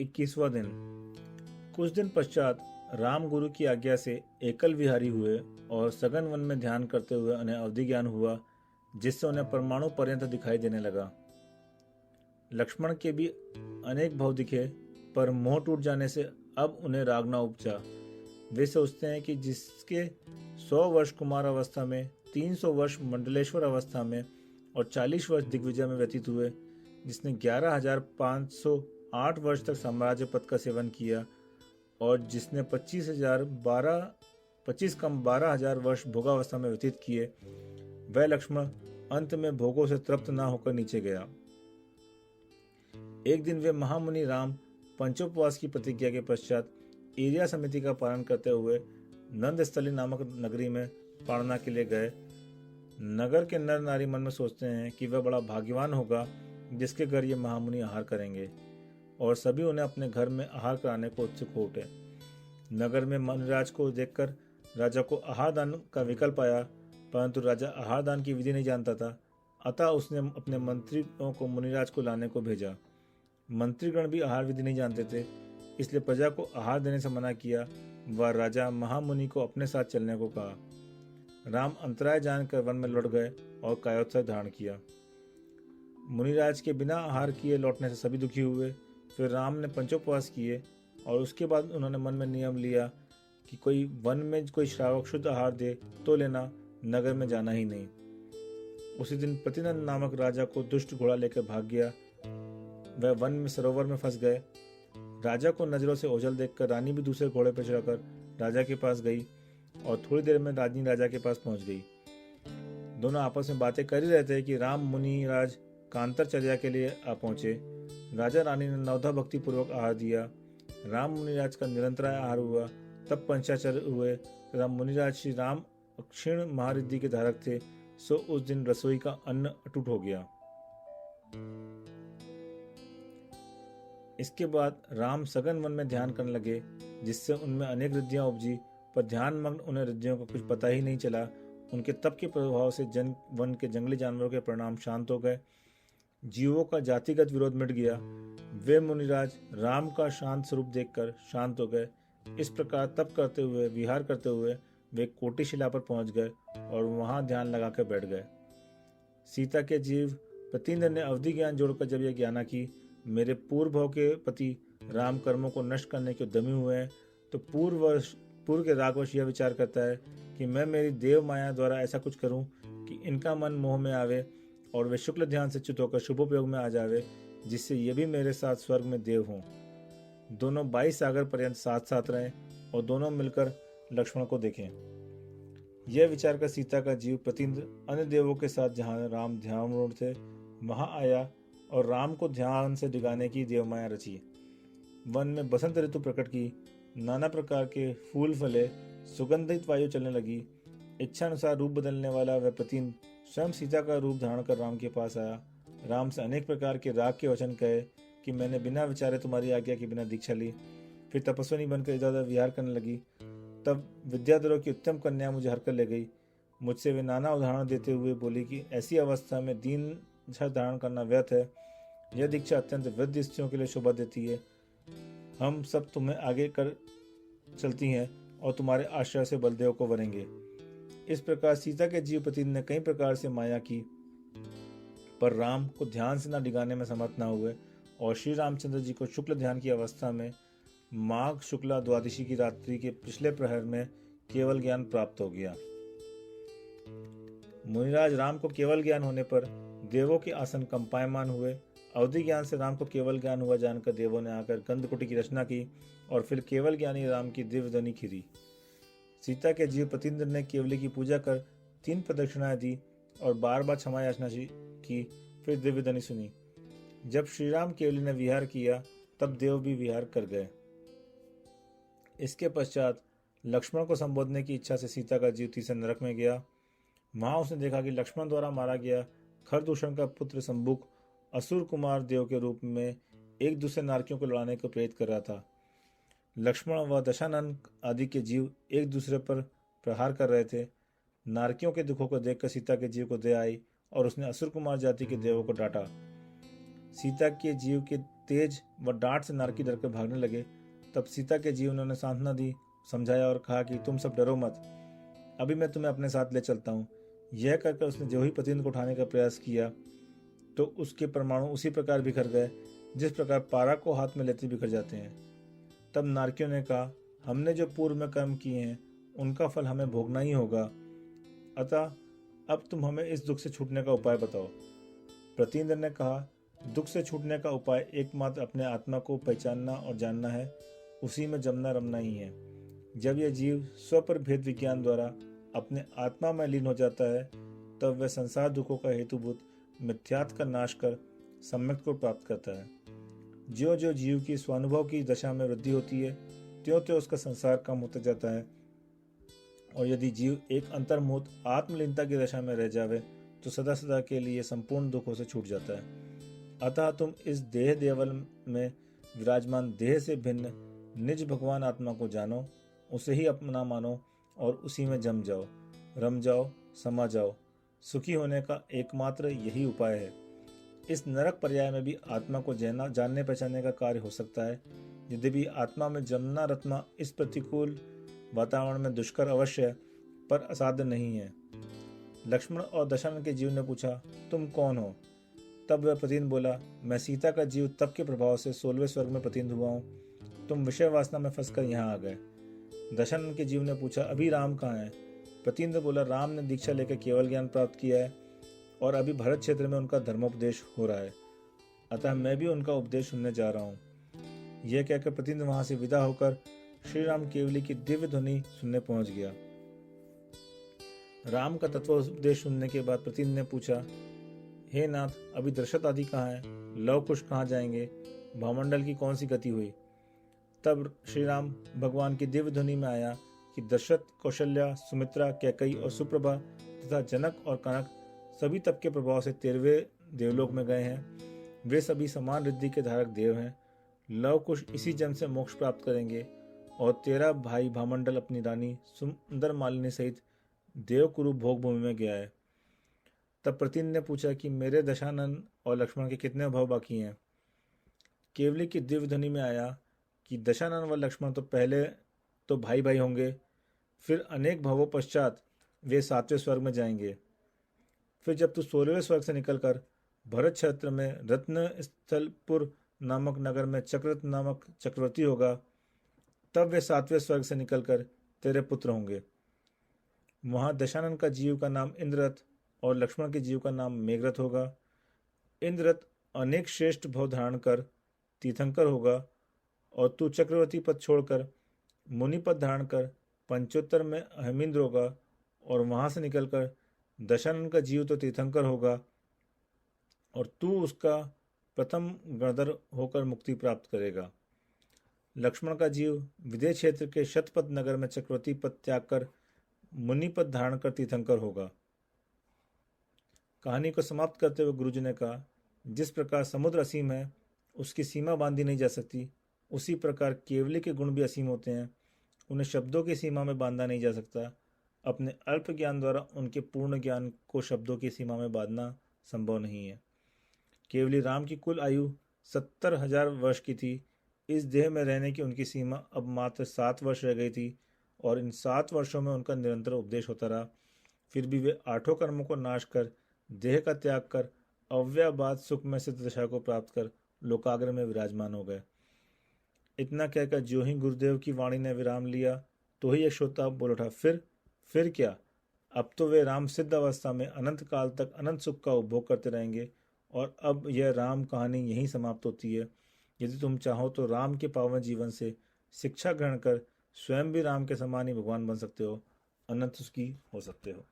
21वां दिन। कुछ दिन पश्चात राम गुरु की आज्ञा से एकल विहारी हुए और सघन वन में ध्यान करते हुए उन्हें अवधि ज्ञान हुआ, जिससे उन्हें परमाणु पर्यंत दिखाई देने लगा। लक्ष्मण के भी अनेक भाव दिखे, पर मोह टूट जाने से अब उन्हें राग न उपजा। वे सोचते हैं कि जिसके 100 वर्ष कुमार अवस्था में, 300 वर्ष मंडलेश्वर अवस्था में और 40 वर्ष दिग्विजय में व्यतीत हुए, जिसने 11,508 वर्ष तक साम्राज्य पद का सेवन किया और जिसने 25 कम 12,000 वर्ष भोगावस्था में व्यतीत किए, वह लक्ष्मण अंत में भोगों से तृप्त न होकर नीचे गया। एक दिन वे महामुनि राम पंचोपवास की प्रतिज्ञा के पश्चात एरिया समिति का पालन करते हुए नंदस्थली नामक नगरी में पाड़ना के लिए गए। नगर के नर नारी मन में सोचते हैं कि वह बड़ा भाग्यवान होगा जिसके घर ये महामुनि आहार करेंगे, और सभी उन्हें अपने घर में आहार कराने को उत्सुक हो उठे। नगर में मुनिराज को देखकर राजा को आहार दान का विकल्प आया, परंतु राजा आहार दान की विधि नहीं जानता था। अतः उसने अपने मंत्रियों को मुनिराज को लाने को भेजा। मंत्रीगण भी आहार विधि नहीं जानते थे, इसलिए प्रजा को आहार देने से मना किया। वह राजा महामुनि को अपने साथ चलने को कहा। राम अंतराय जानकर वन में लौट गए और कायोत्सव धारण किया। मुनिराज के बिना आहार किए लौटने से सभी दुखी हुए। फिर राम ने पंचोपवास किए और उसके बाद उन्होंने मन में नियम लिया कि कोई वन में कोई श्रावक शुद्ध आहार दे तो लेना, नगर में जाना ही नहीं। उसी दिन प्रतिनंद नामक राजा को दुष्ट घोड़ा लेकर भाग गया। वह वन में सरोवर में फंस गए। राजा को नजरों से ओझल देखकर रानी भी दूसरे घोड़े पर चढ़कर राजा के पास गई और थोड़ी देर में रानी राजा के पास पहुंच गई। दोनों आपस में बातें कर ही रहे थे कि राम मुनिराज कांतरचर्या के लिए आ पहुंचे। राजा रानी ने नवधा भक्ति पूर्वक आहार दिया। राम मुनिराज का निरंतराय आहार हुआ। तब पंचाचर हुए तथा मुनिराज श्री राम क्षीण महारिद्धि के धारक थे, सो उस दिन रसोई का अन्न अटूट हो गया। इसके बाद राम सघन वन में ध्यान करने लगे, जिससे उनमें अनेक रिद्धियां उपजी, पर ध्यान मग्न उन्हें रिद्धियों का कुछ पता ही नहीं चला। उनके तप के प्रभाव से वन के जंगली जानवरों के परिणाम शांत हो गए। जीवों का जातिगत विरोध मिट गया। वे मुनिराज राम का शांत स्वरूप देखकर शांत हो गए। इस प्रकार तप करते हुए, विहार करते हुए वे कोटिशिला पर पहुंच गए और वहां ध्यान लगाकर बैठ गए। सीता के जीव प्रतीन्द्र ने अवधि ज्ञान जोड़कर जब यह ज्ञाना की मेरे पूर्व भाव के पति राम कर्मों को नष्ट करने के उद्यमी हुए हैं, तो पूर्व के रागवश यह विचार करता है कि मैं मेरी देव माया द्वारा ऐसा कुछ करूं कि इनका मन मोह में आवे और वे शुक्ल ध्यान से च्युत होकर शुभोपयोग में आ जावे, जिससे ये भी मेरे साथ स्वर्ग में देव हों। दोनों 22 सागर पर्यंत साथ साथ रहें और दोनों मिलकर लक्ष्मण को देखें। यह विचार कर सीता का जीव प्रतीन्द्र अन्य देवों के साथ जहाँ राम ध्यान थे वहां आया और राम को ध्यान से डिगाने की देवमाया रची। वन में बसंत ऋतु प्रकट की। नाना प्रकार के फूल फले, सुगंधित वायु चलने लगी। इच्छा अनुसार रूप बदलने वाला वह प्रतीन्द्र स्वयं सीता का रूप धारण कर राम के पास आया। राम से अनेक प्रकार के राग के वचन कहे कि मैंने बिना विचारे तुम्हारी आज्ञा के बिना दीक्षा ली। फिर तपस्विनी बनकर इधर उधर विहार करने लगी। तब विद्याधरों की उत्तम कन्या मुझे हर कर ले गई। मुझसे वे नाना उदाहरण देते हुए बोली कि ऐसी अवस्था में दीन छर धारण करना व्यर्थ है। यह दीक्षा अत्यंत वृद्ध स्त्रियों के लिए शोभा देती है। हम सब तुम्हें आगे कर चलती हैं और तुम्हारे आश्रय से बलदेव को वरेंगे। इस प्रकार सीता के जीव प्रतीन्द्र ने कई प्रकार से माया की, पर राम को ध्यान से न डिगाने में समर्थ न हुए और श्री रामचंद्र जी को शुक्ल ध्यान की अवस्था में माघ शुक्ला द्वादशी की रात्रि के पिछले प्रहर में केवल ज्ञान प्राप्त हो गया। मुनिराज राम को केवल ज्ञान होने पर देवों के आसन कंपायमान हुए। अवधि ज्ञान से राम को केवल ज्ञान हुआ जानकर देवों ने आकर गंधकुटी की रचना की और फिर केवल ज्ञानी राम की दिव्य ध्वनि खिरी। सीता के जीव प्रतीन्द्र ने केवली की पूजा कर 3 प्रदक्षिणाएं दी और बार बार क्षमा याचना की। फिर दिव्य ध्वनि सुनी। जब श्रीराम केवली ने विहार किया तब देव भी विहार कर गए। इसके पश्चात लक्ष्मण को संबोधने की इच्छा से सीता का जीव तीसरे नरक में गया। वहां उसने देखा कि लक्ष्मण द्वारा मारा गया खरदूषण का पुत्र संबुक असुर कुमार देव के रूप में एक दूसरे नारकियों को लड़ाने को प्रेरित कर रहा था। लक्ष्मण व दशानन आदि के जीव एक दूसरे पर प्रहार कर रहे थे। नारकियों के दुखों को देखकर सीता के जीव को दया आई और उसने असुर कुमार जाति के देवों को डांटा। सीता के जीव के तेज व डांट से नारकी डर कर भागने लगे, तब सीता के जीव ने उन्हें सांत्वना दी, समझाया और कहा कि तुम सब डरो मत, अभी मैं तुम्हें अपने साथ ले चलता हूँ। यह कहकर उसने जो ही प्रतिंद्र को उठाने का प्रयास किया तो उसके परमाणु उसी प्रकार बिखर गए जिस प्रकार पारा को हाथ में लेते बिखर जाते हैं। तब नारकियों ने कहा, हमने जो पूर्व में कर्म किए हैं उनका फल हमें भोगना ही होगा, अतः अब तुम हमें इस दुख से छूटने का उपाय बताओ। प्रतीन्द्र ने कहा, दुख से छूटने का उपाय एकमात्र अपने आत्मा को पहचानना और जानना है, उसी में जमना रमना ही है। जब यह जीव स्व पर भेद विज्ञान द्वारा अपने आत्मा में लीन हो जाता है तब वह संसार दुखों का हेतुभूत मिथ्यात्व का नाश कर सम्यक को प्राप्त करता है। जो जो जीव की स्वानुभव की दशा में वृद्धि होती है त्यों त्यों उसका संसार कम होता जाता है, और यदि जीव एक अंतर्मुक्त आत्मलीनता की दशा में रह जावे तो सदा सदा के लिए संपूर्ण दुखों से छूट जाता है। अतः तुम इस देह देवल में विराजमान देह से भिन्न निज भगवान आत्मा को जानो, उसे ही अपना मानो और उसी में जम जाओ, रम जाओ, समा जाओ। सुखी होने का एकमात्र यही उपाय है। इस नरक पर्याय में भी आत्मा को जानने पहचानने का कार्य हो सकता है। यद्यपि आत्मा में जमना रत्ना इस प्रतिकूल वातावरण में दुष्कर अवश्य है पर असाध्य नहीं है। लक्ष्मण और दशरथ के जीव ने पूछा, तुम कौन हो? तब वह प्रतिन्द्र बोला, मैं सीता का जीव तप के प्रभाव से 16वें स्वर्ग में प्रतिन्द्र हुआ हूँ। तुम विषय वासना में फंसकर यहाँ आ गए। दशरथ के जीव ने पूछा, अभी राम कहाँ है? प्रतिन्द्र बोला, राम ने दीक्षा लेकर केवल ज्ञान प्राप्त किया है और अभी भरत क्षेत्र में उनका धर्मोपदेश हो रहा है, अतः मैं भी उनका उपदेश सुनने जा रहा हूँ। यह कहकर प्रतिन्द्र वहां से विदा होकर श्री राम केवली की दिव्य ध्वनि सुनने पहुंच गया। राम का तत्वोपदेश सुनने के बाद प्रतिन्द्र ने पूछा, हे नाथ, अभी दशरथ आदि कहाँ है? लव कुश कहाँ जाएंगे? भामंडल की कौन सी गति हुई? तब श्री राम भगवान की दिव्य ध्वनि में आया कि दशरथ, कौशल्या, सुमित्रा, कैकई और सुप्रभा तथा जनक और कनक सभी तप के प्रभाव से 13वें देवलोक में गए हैं। वे सभी समान रिद्धि के धारक देव हैं। लव कुश इसी जन्म से मोक्ष प्राप्त करेंगे और 13 भाई भामंडल अपनी रानी सुंदर मालिनी सहित देवकुरु भोग भूमि में गया है। तब प्रतिन्द्र ने पूछा कि मेरे दशानन और लक्ष्मण के कितने भाव बाकी हैं? केवली की दिव्य ध्वनि में आया कि दशानन व लक्ष्मण तो पहले तो भाई भाई होंगे, फिर अनेक भावों पश्चात वे 7वें स्वर्ग में जाएंगे। फिर जब तू 16वें स्वर्ग से निकलकर भरत क्षेत्र में रत्न स्थलपुर नामक नगर में चक्ररथ नामक चक्रवर्ती होगा, तब वे 7वें स्वर्ग से निकलकर तेरे पुत्र होंगे। वहां दशानन का जीव का नाम इंद्ररथ और लक्ष्मण के जीव का नाम मेघरथ होगा। इंद्ररथ अनेक श्रेष्ठ भाव धारण कर तीर्थंकर होगा और तू चक्रवर्ती पद छोड़कर मुनि पद धारण कर पंचोत्तर में अहमिंद्र होगा, और वहां से निकलकर दशानन का जीव तो तीर्थंकर होगा और तू उसका प्रथम गणधर होकर मुक्ति प्राप्त करेगा। लक्ष्मण का जीव विदेश क्षेत्र के शतपथ नगर में चक्रवर्ती पद त्याग कर मुनि पद धारण कर तीर्थंकर होगा। कहानी को समाप्त करते हुए गुरुजी ने कहा, जिस प्रकार समुद्र असीम है, उसकी सीमा बांधी नहीं जा सकती, उसी प्रकार केवली के गुण भी असीम होते हैं, उन्हें शब्दों की सीमा में बांधा नहीं जा सकता। अपने अल्प ज्ञान द्वारा उनके पूर्ण ज्ञान को शब्दों की सीमा में बांधना संभव नहीं है। केवली राम की कुल आयु 70,000 वर्ष की थी। इस देह में रहने की उनकी सीमा अब मात्र 7 वर्ष रह गई थी और इन 7 वर्षों में उनका निरंतर उपदेश होता रहा। फिर भी वे 8 कर्मों को नाश कर देह का त्याग कर अव्ययबाद सुख में सिद्ध दशा को प्राप्त कर लोकाग्र में विराजमान हो गए। इतना कहकर जो ही गुरुदेव की वाणी ने विराम लिया तो ही एक श्रोता बोल उठा, फिर क्या? अब तो वे राम सिद्ध अवस्था में अनंत काल तक अनंत सुख का उपभोग करते रहेंगे और अब यह राम कहानी यहीं समाप्त होती है। यदि तुम चाहो तो राम के पावन जीवन से शिक्षा ग्रहण कर स्वयं भी राम के समान ही भगवान बन सकते हो, अनंत सुखी हो सकते हो।